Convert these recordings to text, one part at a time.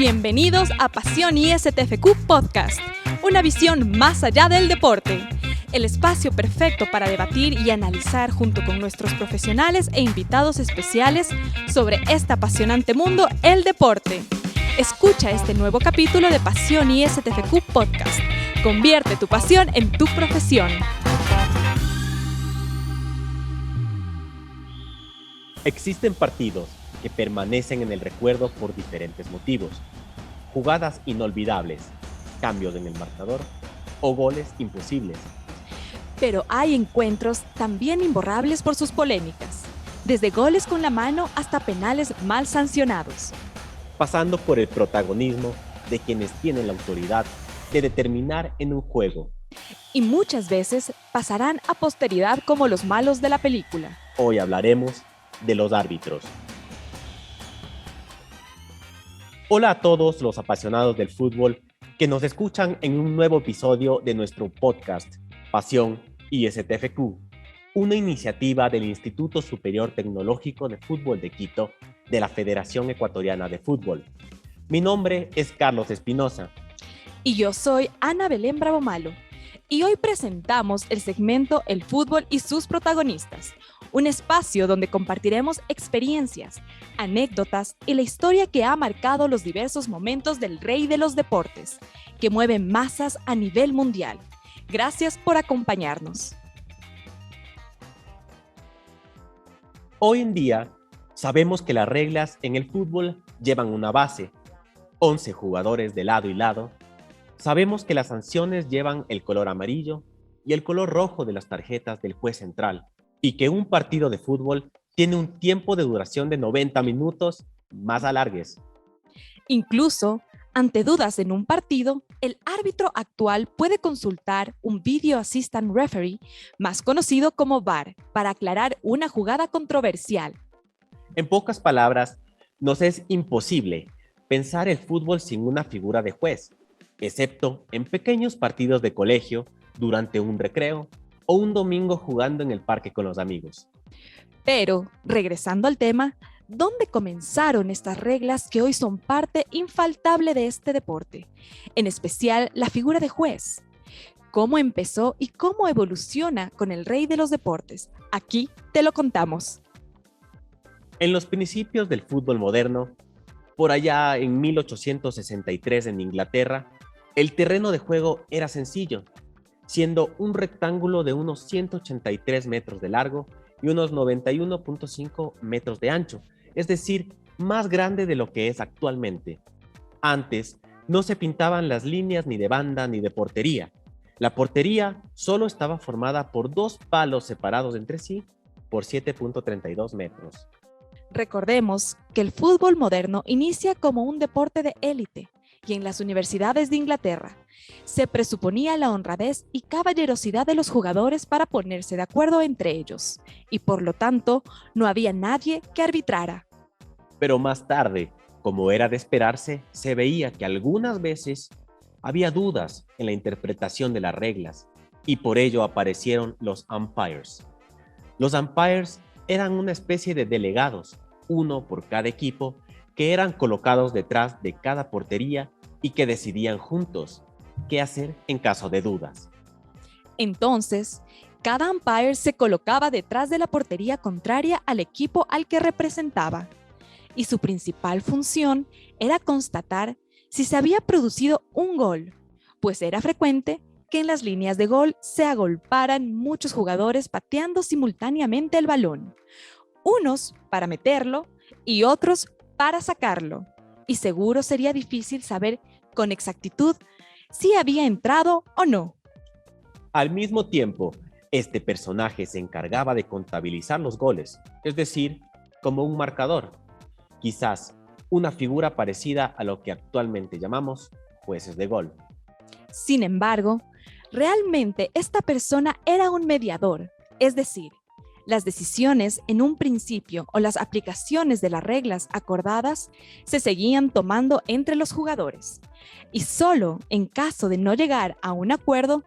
Bienvenidos a Pasión ISTFQ Podcast, una visión más allá del deporte. El espacio perfecto para debatir y analizar junto con nuestros profesionales e invitados especiales sobre este apasionante mundo, el deporte. Escucha este nuevo capítulo de Pasión ISTFQ Podcast. Convierte tu pasión en tu profesión. Existen partidos que permanecen en el recuerdo por diferentes motivos. Jugadas inolvidables, cambios en el marcador o goles imposibles. Pero hay encuentros también imborrables por sus polémicas, desde goles con la mano hasta penales mal sancionados. Pasando por el protagonismo de quienes tienen la autoridad de determinar en un juego. Y muchas veces pasarán a posteridad como los malos de la película. Hoy hablaremos de los árbitros. Hola a todos los apasionados del fútbol que nos escuchan en un nuevo episodio de nuestro podcast Pasión ISTFQ, una iniciativa del Instituto Superior Tecnológico de Fútbol de Quito de la Federación Ecuatoriana de Fútbol. Mi nombre es Carlos Espinosa. Y yo soy Ana Belén Bravomalo. Y hoy presentamos el segmento El fútbol y sus protagonistas, un espacio donde compartiremos experiencias, anécdotas y la historia que ha marcado los diversos momentos del rey de los deportes, que mueve masas a nivel mundial. Gracias por acompañarnos. Hoy en día, sabemos que las reglas en el fútbol llevan una base, 11 jugadores de lado y lado. Sabemos que las sanciones llevan el color amarillo y el color rojo de las tarjetas del juez central, y que un partido de fútbol tiene un tiempo de duración de 90 minutos más alargues. Incluso, ante dudas en un partido, el árbitro actual puede consultar un Video Assistant Referee, más conocido como VAR, para aclarar una jugada controversial. En pocas palabras, nos es imposible pensar el fútbol sin una figura de juez, excepto en pequeños partidos de colegio, durante un recreo o un domingo jugando en el parque con los amigos. Pero, regresando al tema, ¿dónde comenzaron estas reglas que hoy son parte infaltable de este deporte? En especial, la figura de juez. ¿Cómo empezó y cómo evoluciona con el rey de los deportes? Aquí te lo contamos. En los principios del fútbol moderno, por allá en 1863 en Inglaterra, el terreno de juego era sencillo, siendo un rectángulo de unos 183 metros de largo y unos 91.5 metros de ancho, es decir, más grande de lo que es actualmente. Antes, no se pintaban las líneas ni de banda ni de portería. La portería solo estaba formada por dos palos separados entre sí por 7.32 metros. Recordemos que el fútbol moderno inicia como un deporte de élite y en las universidades de Inglaterra se presuponía la honradez y caballerosidad de los jugadores para ponerse de acuerdo entre ellos, y por lo tanto no había nadie que arbitrara. Pero más tarde, como era de esperarse, se veía que algunas veces había dudas en la interpretación de las reglas, y por ello aparecieron los umpires. Los umpires eran una especie de delegados, uno por cada equipo, que eran colocados detrás de cada portería y que decidían juntos qué hacer en caso de dudas. Entonces, cada umpire se colocaba detrás de la portería contraria al equipo al que representaba, y su principal función era constatar si se había producido un gol, pues era frecuente que en las líneas de gol se agolparan muchos jugadores pateando simultáneamente el balón, unos para meterlo y otros para sacarlo, y seguro sería difícil saber con exactitud si había entrado o no. Al mismo tiempo, este personaje se encargaba de contabilizar los goles, es decir, como un marcador, quizás una figura parecida a lo que actualmente llamamos jueces de gol. Sin embargo, realmente esta persona era un mediador, es decir, las decisiones en un principio o las aplicaciones de las reglas acordadas se seguían tomando entre los jugadores, y solo en caso de no llegar a un acuerdo,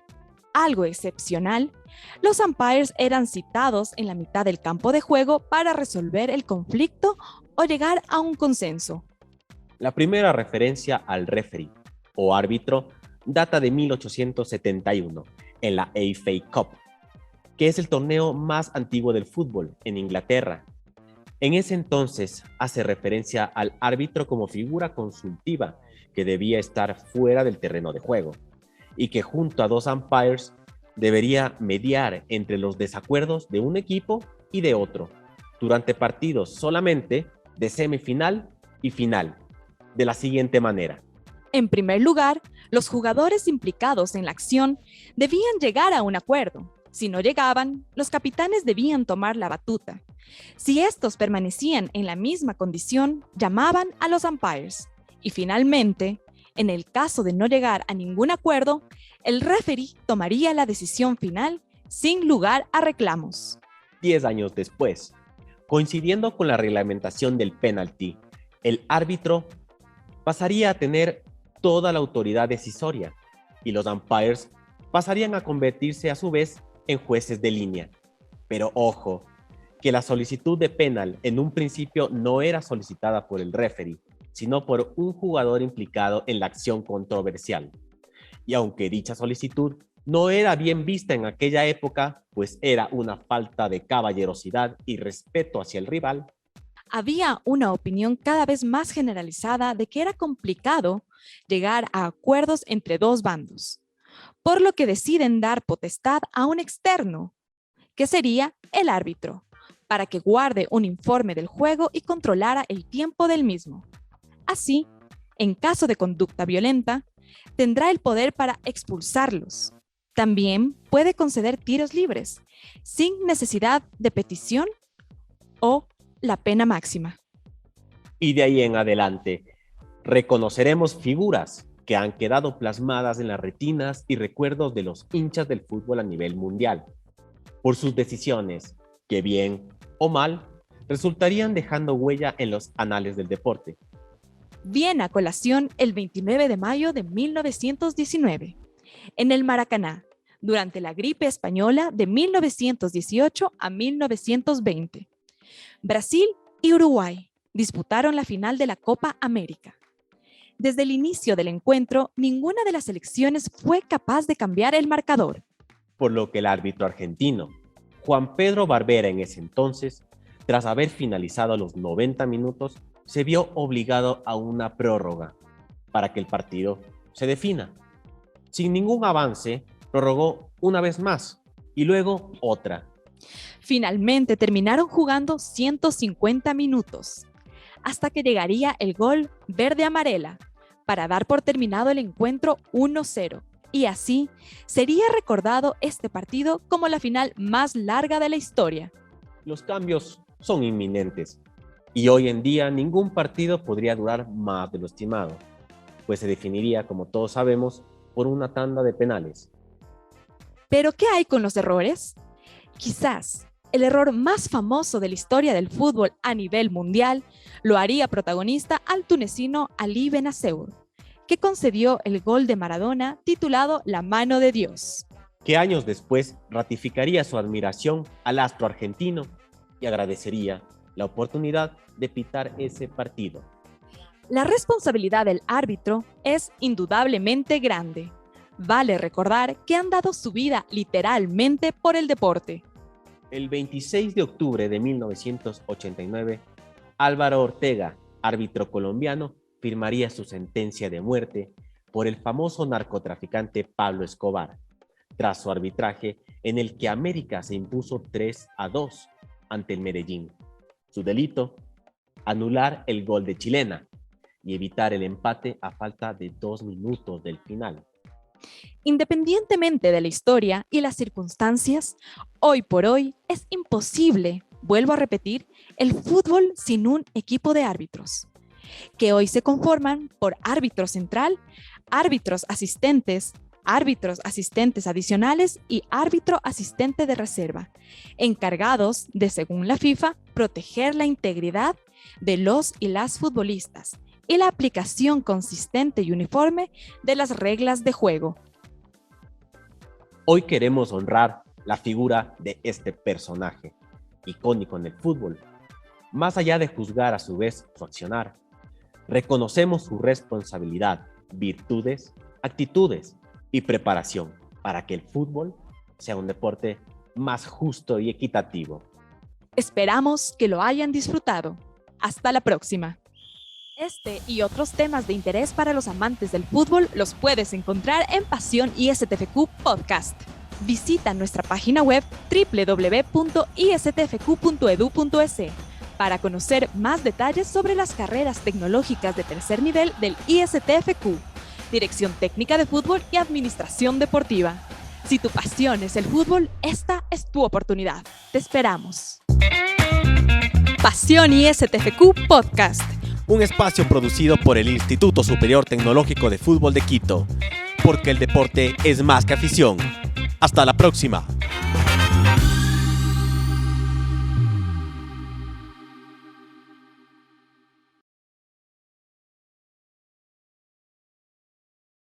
algo excepcional, los umpires eran citados en la mitad del campo de juego para resolver el conflicto o llegar a un consenso. La primera referencia al referee o árbitro data de 1871 en la FA Cup, que es el torneo más antiguo del fútbol en Inglaterra. En ese entonces hace referencia al árbitro como figura consultiva que debía estar fuera del terreno de juego y que junto a dos umpires debería mediar entre los desacuerdos de un equipo y de otro durante partidos solamente de semifinal y final, de la siguiente manera. En primer lugar, los jugadores implicados en la acción debían llegar a un acuerdo. Si no llegaban, los capitanes debían tomar la batuta. Si estos permanecían en la misma condición, llamaban a los umpires. Y finalmente, en el caso de no llegar a ningún acuerdo, el referee tomaría la decisión final sin lugar a reclamos. 10 años después, coincidiendo con la reglamentación del penalti, el árbitro pasaría a tener toda la autoridad decisoria y los umpires pasarían a convertirse a su vez en jueces de línea. Pero ojo, que la solicitud de penal en un principio no era solicitada por el referee, sino por un jugador implicado en la acción controversial. Y aunque dicha solicitud no era bien vista en aquella época, pues era una falta de caballerosidad y respeto hacia el rival, había una opinión cada vez más generalizada de que era complicado llegar a acuerdos entre dos bandos, por lo que deciden dar potestad a un externo, que sería el árbitro, para que guarde un informe del juego y controlara el tiempo del mismo. Así, en caso de conducta violenta, tendrá el poder para expulsarlos. También puede conceder tiros libres, sin necesidad de petición o la pena máxima. y de ahí en adelante reconoceremos figuras que han quedado plasmadas en las retinas y recuerdos de los hinchas del fútbol a nivel mundial, por sus decisiones que bien o mal resultarían dejando huella en los anales del deporte. Viene a colación el 29 de mayo de 1919, en el Maracaná, durante la gripe española de 1918 a 1920. Brasil y Uruguay disputaron la final de la Copa América. Desde el inicio del encuentro, ninguna de las selecciones fue capaz de cambiar el marcador. Por lo que el árbitro argentino, Juan Pedro Barbera en ese entonces, tras haber finalizado los 90 minutos, se vio obligado a una prórroga para que el partido se defina. Sin ningún avance, prorrogó una vez más y luego otra. Finalmente terminaron jugando 150 minutos, hasta que llegaría el gol verde-amarela para dar por terminado el encuentro 1-0. Y así sería recordado este partido como la final más larga de la historia. Los cambios son inminentes y hoy en día ningún partido podría durar más de lo estimado, pues se definiría, como todos sabemos, por una tanda de penales. ¿Pero qué hay con los errores? Quizás el error más famoso de la historia del fútbol a nivel mundial lo haría protagonista al tunecino Ali Benazeur, que concedió el gol de Maradona titulado La mano de Dios, que años después ratificaría su admiración al astro argentino y agradecería la oportunidad de pitar ese partido. La responsabilidad del árbitro es indudablemente grande. Vale recordar que han dado su vida literalmente por el deporte. El 26 de octubre de 1989, Álvaro Ortega, árbitro colombiano, firmaría su sentencia de muerte por el famoso narcotraficante Pablo Escobar, tras su arbitraje en el que América se impuso 3-2 ante el Medellín. Su delito, anular el gol de Chilena y evitar el empate a falta de 2 minutos del final. Independientemente de la historia y las circunstancias, hoy por hoy es imposible, vuelvo a repetir, el fútbol sin un equipo de árbitros, que hoy se conforman por árbitro central, árbitros asistentes adicionales y árbitro asistente de reserva, encargados de, según la FIFA, proteger la integridad de los y las futbolistas y la aplicación consistente y uniforme de las reglas de juego. Hoy queremos honrar la figura de este personaje, icónico en el fútbol. Más allá de juzgar a su vez su accionar, reconocemos su responsabilidad, virtudes, actitudes y preparación para que el fútbol sea un deporte más justo y equitativo. Esperamos que lo hayan disfrutado. Hasta la próxima. Este y otros temas de interés para los amantes del fútbol los puedes encontrar en Pasión ISTFQ Podcast. Visita nuestra página web www.istfq.edu.es para conocer más detalles sobre las carreras tecnológicas de tercer nivel del ISTFQ, Dirección Técnica de Fútbol y Administración Deportiva. Si tu pasión es el fútbol, esta es tu oportunidad. Te esperamos. Pasión ISTFQ Podcast. Un espacio producido por el Instituto Superior Tecnológico de Fútbol de Quito, porque el deporte es más que afición. Hasta la próxima.